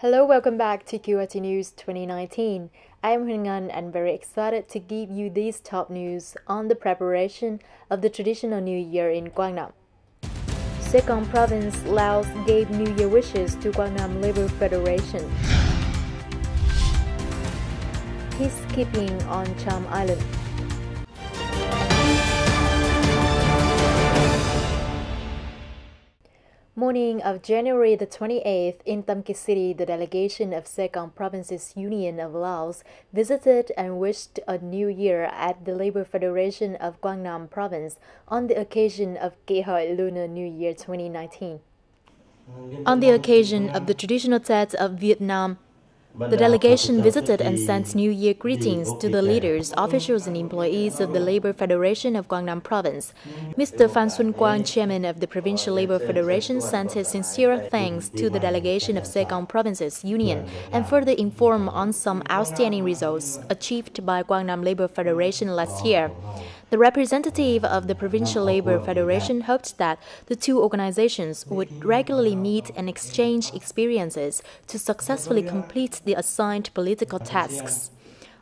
Hello, welcome back to QRT News 2019. I am Huỳnh Anh and very excited to give you these top news on the preparation of the traditional New Year in Quang Nam. Saigon Province, Laos gave New Year wishes to Quang Nam Labour Federation. Peacekeeping on Cham Island. Morning of January the 28th, in Tam Kỳ City, the delegation of Saigon Province's Union of Laos visited and wished a new year at the Labour Federation of Quang Nam Province on the occasion of Kỷ Hợi Lunar New Year 2019. On the occasion of the traditional Tết of Vietnam, the delegation visited and sent New Year greetings to the leaders, officials and employees of the Labour Federation of Quang Nam Province. Mr. Phan Xuân Quang, chairman of the Provincial Labour Federation, sent his sincere thanks to the delegation of Saigon Province's Union and further informed on some outstanding results achieved by Quang Nam Labour Federation last year. The representative of the Provincial Labour Federation hoped that the two organizations would regularly meet and exchange experiences to successfully complete the assigned political tasks.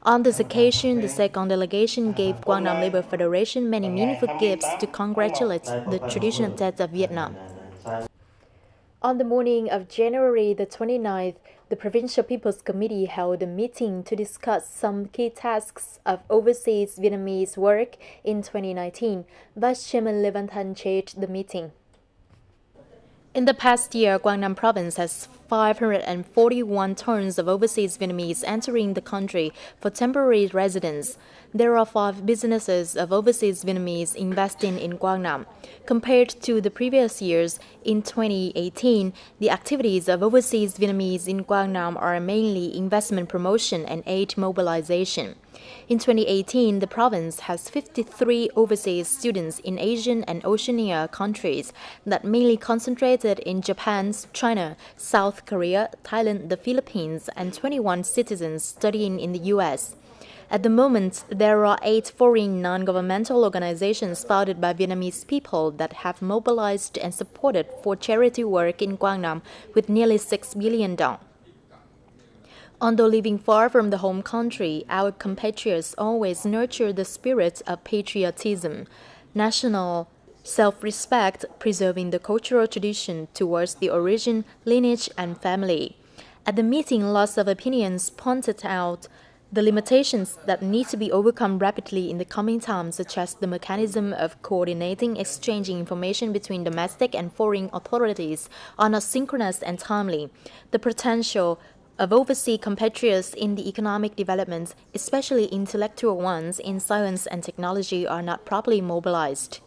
On this occasion, the Saigon delegation gave Quang Nam Labour Federation many meaningful gifts to congratulate the traditional Tết of Vietnam. On the morning of January the 29th, the Provincial People's Committee held a meeting to discuss some key tasks of overseas Vietnamese work in 2019. Vice Chairman Lê Văn Thanh chaired the meeting. In the past year, Quang Nam Province has 541 tons of overseas Vietnamese entering the country for temporary residence. There are 5 businesses of overseas Vietnamese investing in Quang Nam. Compared to the previous years, in 2018, the activities of overseas Vietnamese in Quang Nam are mainly investment promotion and aid mobilization. In 2018, the province has 53 overseas students in Asian and Oceania countries that mainly concentrated in Japan, China, South Korea, Thailand, the Philippines, and 21 citizens studying in the U.S. At the moment, there are 8 foreign non-governmental organizations founded by Vietnamese people that have mobilized and supported for charity work in Quang Nam with nearly 6 billion dong. Although living far from the home country, our compatriots always nurture the spirit of patriotism, national self-respect, preserving the cultural tradition towards the origin, lineage, and family. At the meeting, lots of opinions pointed out the limitations that need to be overcome rapidly in the coming time, such as the mechanism of coordinating, exchanging information between domestic and foreign authorities are not synchronous and timely, the potential of overseas compatriots in the economic development, especially intellectual ones in science and technology, are not properly mobilized.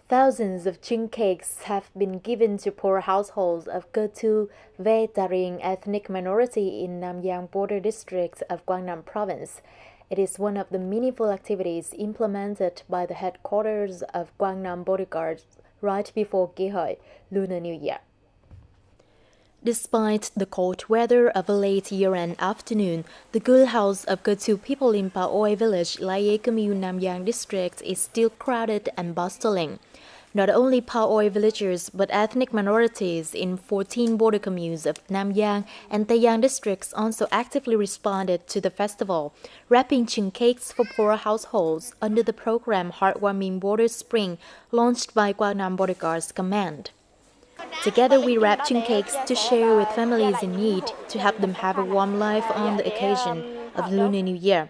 Thousands of chin cakes have been given to poor households of Cơ Tu, Ve Taring ethnic minority in Nam Giang border district of Quang Nam Province. It is one of the meaningful activities implemented by the headquarters of Quang Nam bodyguards right before Kỷ Hợi Lunar New Year. Despite the cold weather of a late year-end afternoon, the girl house of Cơ Tu people in Pa Oi village, Lai Ye commune, Nam Giang district is still crowded and bustling. Not only Pa Oi villagers, but ethnic minorities in 14 border communes of Nam Giang and Tây Giang districts also actively responded to the festival, wrapping chin cakes for poor households under the program Heartwarming Border Spring launched by Quang Nam Bodyguards Command. Together, we wrap chin cakes to share with families in need to help them have a warm life on the occasion of Lunar New Year.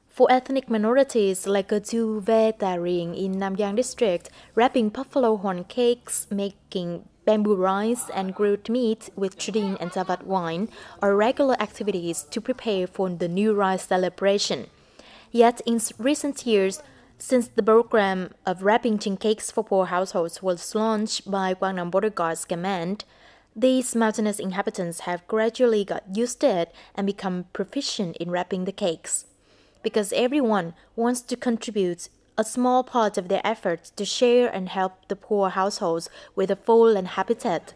For ethnic minorities like Cơ Tu, Ve Taring in Nam Giang district, wrapping buffalo horn cakes, making bamboo rice and grilled meat with chudin and tavat wine are regular activities to prepare for the new rice celebration. Yet in recent years, since the program of wrapping chin cakes for poor households was launched by Quang Nam Bodyguards Command, these mountainous inhabitants have gradually got used to it and become proficient in wrapping the cakes. Because everyone wants to contribute a small part of their efforts to share and help the poor households with a full and happy Tết.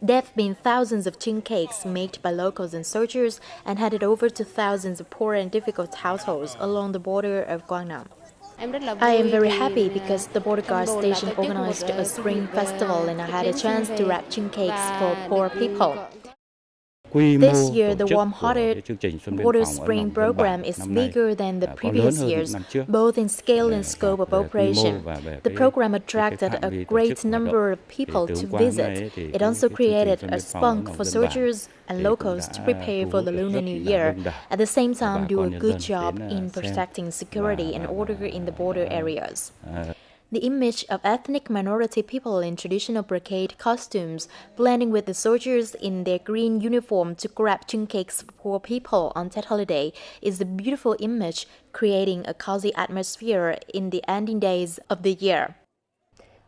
There have been thousands of chin cakes made by locals and soldiers and handed over to thousands of poor and difficult households along the border of Quang Nam. I am very happy because the border guard station organized a spring festival and I had a chance to wrap chin cakes for poor people. This year, the warm-hearted Border Spring program is bigger than the previous years, both in scale and scope of operation. The program attracted a great number of people to visit. It also created a spunk for soldiers and locals to prepare for the Lunar New Year, at the same time do a good job in protecting security and order in the border areas. The image of ethnic minority people in traditional brocade costumes, blending with the soldiers in their green uniform to grab chin cakes for poor people on Tet holiday, is a beautiful image, creating a cozy atmosphere in the ending days of the year.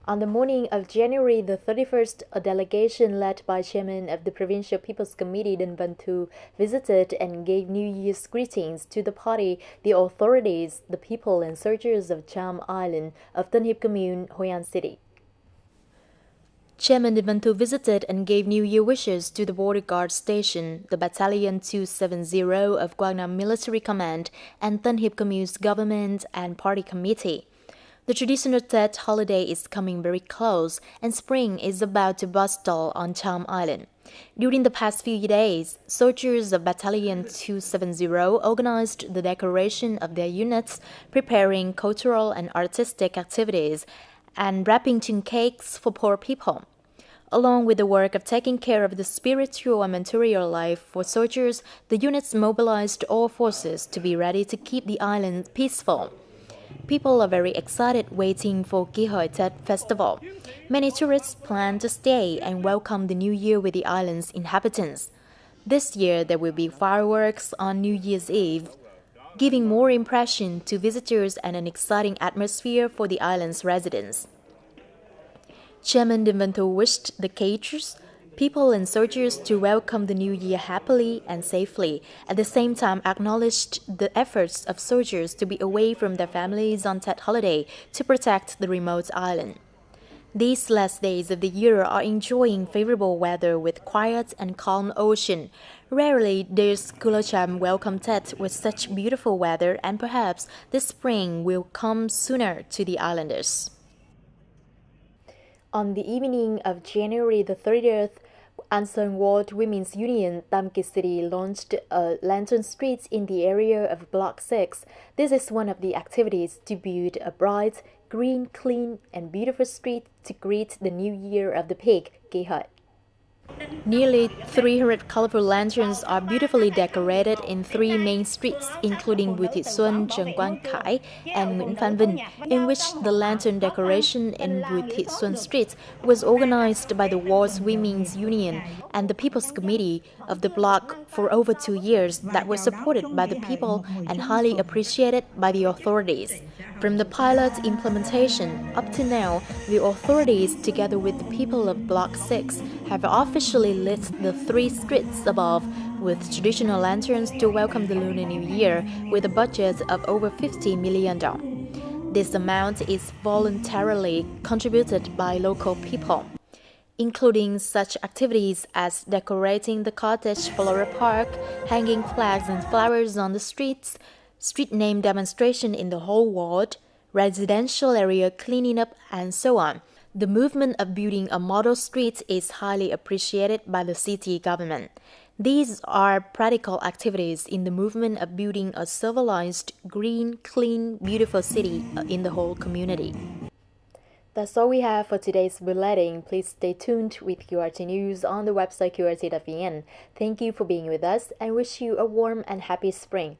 On the morning of January the 31st, a delegation led by Chairman of the Provincial People's Committee in Bantu visited and gave New Year's greetings to the party, the authorities, the people and soldiers of Cham Island of Tân Hiệp Commune, Hoi An City. Chairman Bantu visited and gave New Year wishes to the Border Guard Station, the Battalion 270 of Quang Nam Military Command, and Tân Hiệp Commune's government and party committee. The traditional Tet holiday is coming very close, and spring is about to bustle on Cham Island. During the past few days, soldiers of Battalion 270 organized the decoration of their units, preparing cultural and artistic activities, and wrapping chin cakes for poor people. Along with the work of taking care of the spiritual and material life for soldiers, the units mobilized all forces to be ready to keep the island peaceful. People are very excited waiting for Kihoi Tet festival. Many tourists plan to stay and welcome the new year with the island's inhabitants. This year there will be fireworks on New Year's Eve, giving more impression to visitors and an exciting atmosphere for the island's residents. Chairman Dinvanto wished the caterers, people and soldiers to welcome the new year happily and safely, at the same time acknowledged the efforts of soldiers to be away from their families on Tet holiday to protect the remote island. These last days of the year are enjoying favorable weather with quiet and calm ocean. Rarely does Kulacham welcome Tet with such beautiful weather, and perhaps this spring will come sooner to the islanders. On the evening of January the 30th, Anson World Women's Union Tam Kỳ City launched a lantern street in the area of Block 6. This is one of the activities to build a bright, green, clean, and beautiful street to greet the new year of the pig, Kihut. Nearly 300 colorful lanterns are beautifully decorated in three main streets, including Bùi Thị Xuân, Trần Quang Khải, and Nguyễn Phan Vinh, in which the lantern decoration in Bùi Thị Xuân Street was organized by the World Women's Union and the People's Committee of the bloc for over 2 years, that were supported by the people and highly appreciated by the authorities. From the pilot implementation up to now, the authorities, together with the people of Block 6, have officially lit the 3 streets above with traditional lanterns to welcome the Lunar New Year with a budget of over 50 million dong. This amount is voluntarily contributed by local people, including such activities as decorating the cottage flower park, hanging flags and flowers on the streets, street name demonstration in the whole ward, residential area cleaning up, and so on. The movement of building a model street is highly appreciated by the city government. These are practical activities in the movement of building a civilized, green, clean, beautiful city in the whole community. That's all we have for today's bulletin. Please stay tuned with QRT News on the website qrt.vn. Thank you for being with us and wish you a warm and happy spring.